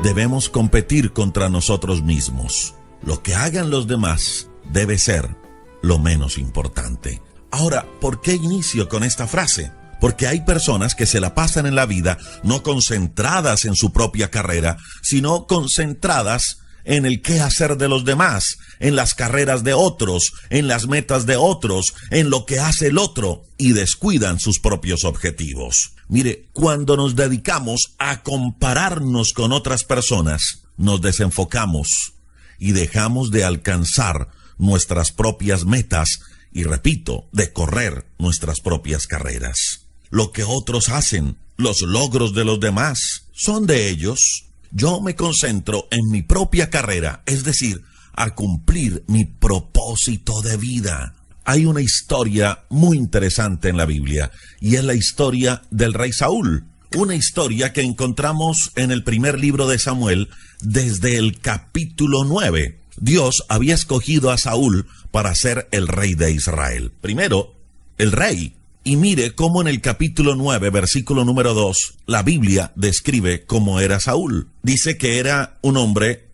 debemos competir contra nosotros mismos. Lo que hagan los demás debe ser lo menos importante. Ahora, ¿por qué inicio con esta frase? Porque hay personas que se la pasan en la vida no concentradas en su propia carrera, sino concentradas en el qué hacer de los demás, en las carreras de otros, en las metas de otros, en lo que hace el otro, y descuidan sus propios objetivos. Mire, cuando nos dedicamos a compararnos con otras personas, nos desenfocamos y dejamos de alcanzar nuestras propias metas y, repito, de correr nuestras propias carreras. Lo que otros hacen, los logros de los demás, son de ellos. Yo me concentro en mi propia carrera, es decir, a cumplir mi propósito de vida. Hay una historia muy interesante en la Biblia, y es la historia del rey Saúl. Una historia que encontramos en el primer libro de Samuel, desde el capítulo 9. Dios había escogido a Saúl para ser el rey de Israel. Primero, el rey. Y mire cómo en el capítulo 9, versículo número 2, la Biblia describe cómo era Saúl. Dice que era un hombre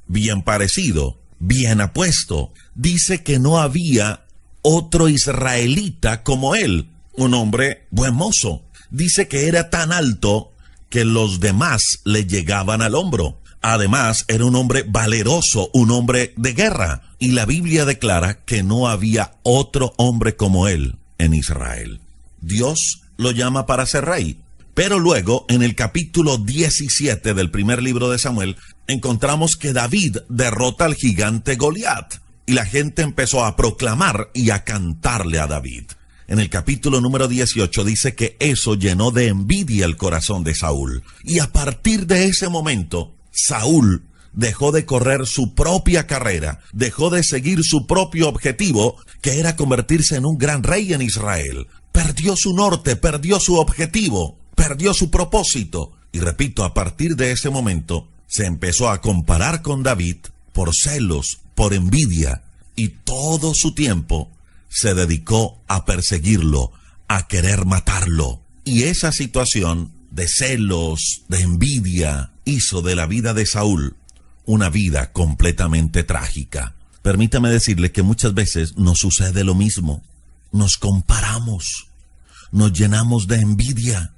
bien parecido, bien apuesto. Dice que no había otro israelita como él, un hombre buen mozo. Dice que era tan alto que los demás le llegaban al hombro. Además, era un hombre valeroso, un hombre de guerra. Y la Biblia declara que no había otro hombre como él en Israel. Dios lo llama para ser rey. Pero luego, en el capítulo 17 del primer libro de Samuel, encontramos que David derrota al gigante Goliat. Y la gente empezó a proclamar y a cantarle a David. En el capítulo número 18 dice que eso llenó de envidia el corazón de Saúl. Y a partir de ese momento, Saúl dejó de correr su propia carrera, dejó de seguir su propio objetivo, que era convertirse en un gran rey en Israel. Perdió su norte, perdió su objetivo, perdió su propósito. Y repito, a partir de ese momento, se empezó a comparar con David por celos, por envidia, y todo su tiempo se dedicó a perseguirlo, a querer matarlo. Y esa situación de celos, de envidia, hizo de la vida de Saúl una vida completamente trágica. Permítame decirle que muchas veces nos sucede lo mismo. Nos comparamos, nos llenamos de envidia,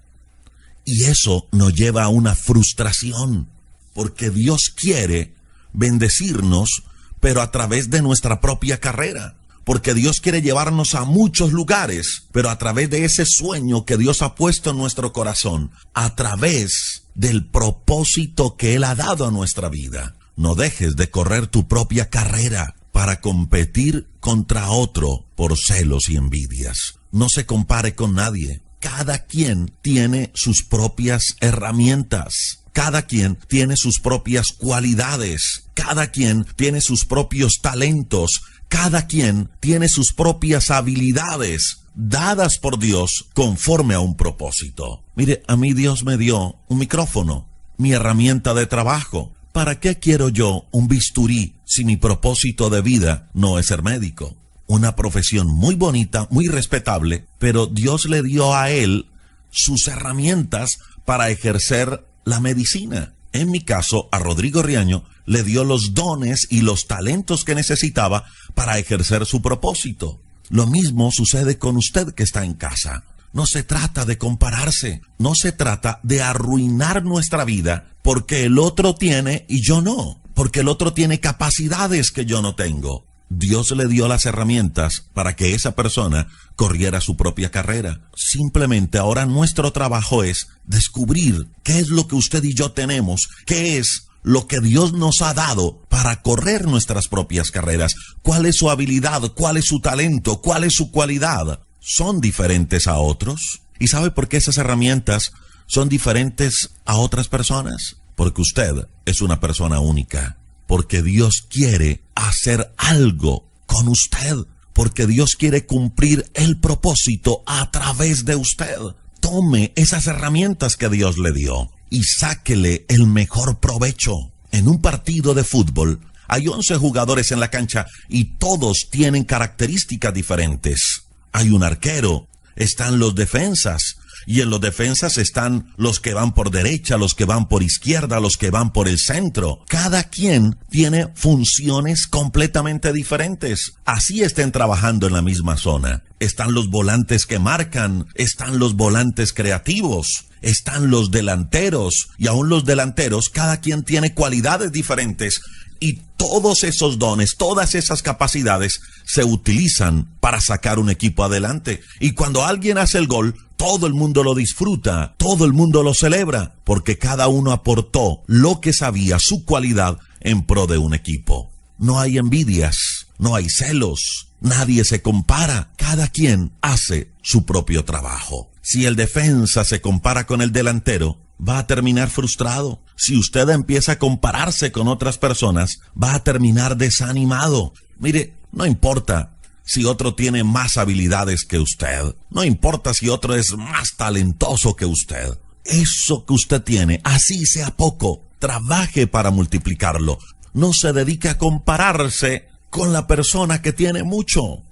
y eso nos lleva a una frustración, porque Dios quiere bendecirnos, pero a través de nuestra propia carrera. Porque Dios quiere llevarnos a muchos lugares, pero a través de ese sueño que Dios ha puesto en nuestro corazón, a través del propósito que Él ha dado a nuestra vida. No dejes de correr tu propia carrera para competir contra otro por celos y envidias. No se compare con nadie. Cada quien tiene sus propias herramientas. Cada quien tiene sus propias cualidades. Cada quien tiene sus propios talentos. Cada quien tiene sus propias habilidades, dadas por Dios conforme a un propósito. Mire, a mí Dios me dio un micrófono, mi herramienta de trabajo. ¿Para qué quiero yo un bisturí si mi propósito de vida no es ser médico? Una profesión muy bonita, muy respetable, pero Dios le dio a él sus herramientas para ejercer la medicina. En mi caso, a Rodrigo Riaño le dio los dones y los talentos que necesitaba para ejercer su propósito. Lo mismo sucede con usted que está en casa. No se trata de compararse, no se trata de arruinar nuestra vida porque el otro tiene y yo no, porque el otro tiene capacidades que yo no tengo. Dios le dio las herramientas para que esa persona corriera su propia carrera. Simplemente ahora nuestro trabajo es descubrir qué es lo que usted y yo tenemos, qué es lo que Dios nos ha dado para correr nuestras propias carreras. ¿Cuál es su habilidad? ¿Cuál es su talento? ¿Cuál es su cualidad? ¿Son diferentes a otros? ¿Y sabe por qué esas herramientas son diferentes a otras personas? Porque usted es una persona única. Porque Dios quiere hacer algo con usted. Porque Dios quiere cumplir el propósito a través de usted. Tome esas herramientas que Dios le dio y sáquele el mejor provecho. En un partido de fútbol hay 11 jugadores en la cancha y todos tienen características diferentes. Hay un arquero, están los defensas Y en los defensas están los que van por derecha, los que van por izquierda, los que van por el centro. Cada quien tiene funciones completamente diferentes. Así estén trabajando en la misma zona. Están los volantes que marcan, están los volantes creativos, están los delanteros. Y aún los delanteros, cada quien tiene cualidades diferentes. Y todos esos dones, todas esas capacidades se utilizan para sacar un equipo adelante. Y cuando alguien hace el gol, todo el mundo lo disfruta, todo el mundo lo celebra, porque cada uno aportó lo que sabía, su cualidad, en pro de un equipo. No hay envidias, no hay celos, nadie se compara, cada quien hace su propio trabajo. Si el defensa se compara con el delantero, va a terminar frustrado. Si usted empieza a compararse con otras personas, va a terminar desanimado. Mire, no importa si otro tiene más habilidades que usted. No importa si otro es más talentoso que usted. Eso que usted tiene, así sea poco, trabaje para multiplicarlo. No se dedique a compararse con la persona que tiene mucho.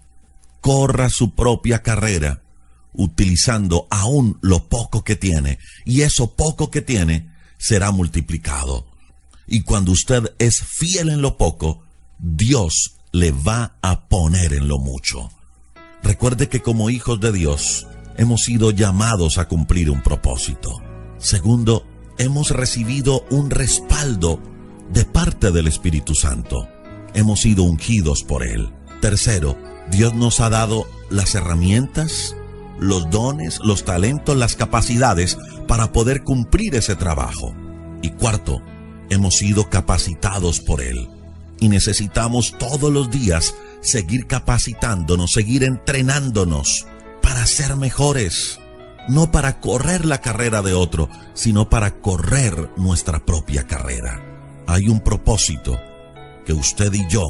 Corra su propia carrera, utilizando aún lo poco que tiene. Y eso poco que tiene será multiplicado. Y cuando usted es fiel en lo poco, Dios le va a poner en lo mucho. Recuerde que como hijos de Dios hemos sido llamados a cumplir un propósito. Segundo, hemos recibido un respaldo de parte del Espíritu Santo. Hemos sido ungidos por Él. Tercero, Dios nos ha dado las herramientas, los dones, los talentos, las capacidades para poder cumplir ese trabajo. Y cuarto, hemos sido capacitados por Él. Y necesitamos todos los días seguir capacitándonos, seguir entrenándonos para ser mejores. No para correr la carrera de otro, sino para correr nuestra propia carrera. Hay un propósito que usted y yo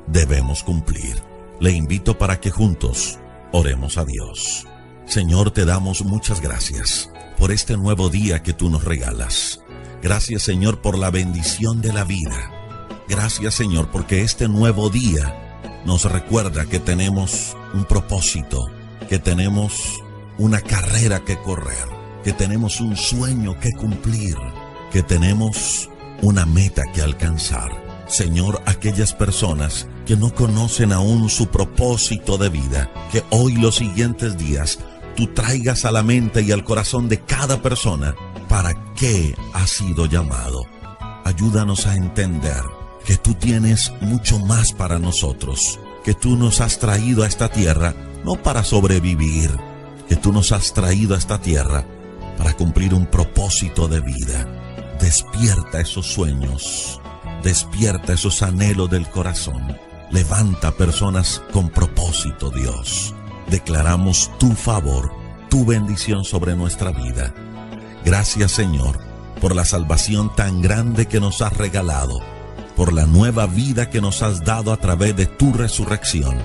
debemos cumplir. Le invito para que juntos oremos a Dios. Señor, te damos muchas gracias por este nuevo día que tú nos regalas. Gracias, Señor, por la bendición de la vida. Gracias, Señor, porque este nuevo día nos recuerda que tenemos un propósito, que tenemos una carrera que correr, que tenemos un sueño que cumplir, que tenemos una meta que alcanzar. Señor, aquellas personas que no conocen aún su propósito de vida, que hoy los siguientes días tú traigas a la mente y al corazón de cada persona para qué ha sido llamado. Ayúdanos a entender que tú tienes mucho más para nosotros, que tú nos has traído a esta tierra no para sobrevivir, que tú nos has traído a esta tierra para cumplir un propósito de vida. Despierta esos sueños, despierta esos anhelos del corazón. Levanta personas con propósito, Dios. Declaramos tu favor, tu bendición sobre nuestra vida. Gracias, Señor, por la salvación tan grande que nos has regalado, por la nueva vida que nos has dado a través de tu resurrección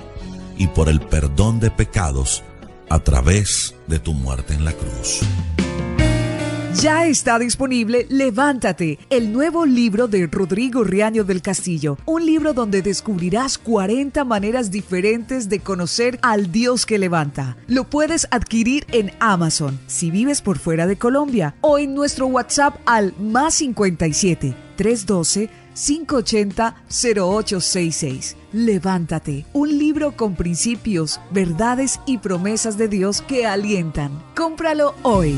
y por el perdón de pecados a través de tu muerte en la cruz. Ya está disponible Levántate, el nuevo libro de Rodrigo Riaño del Castillo. Un libro donde descubrirás 40 maneras diferentes de conocer al Dios que levanta. Lo puedes adquirir en Amazon, si vives por fuera de Colombia, o en nuestro WhatsApp al +57 312 580 0866. Levántate, un libro con principios, verdades y promesas de Dios que alientan. Cómpralo hoy.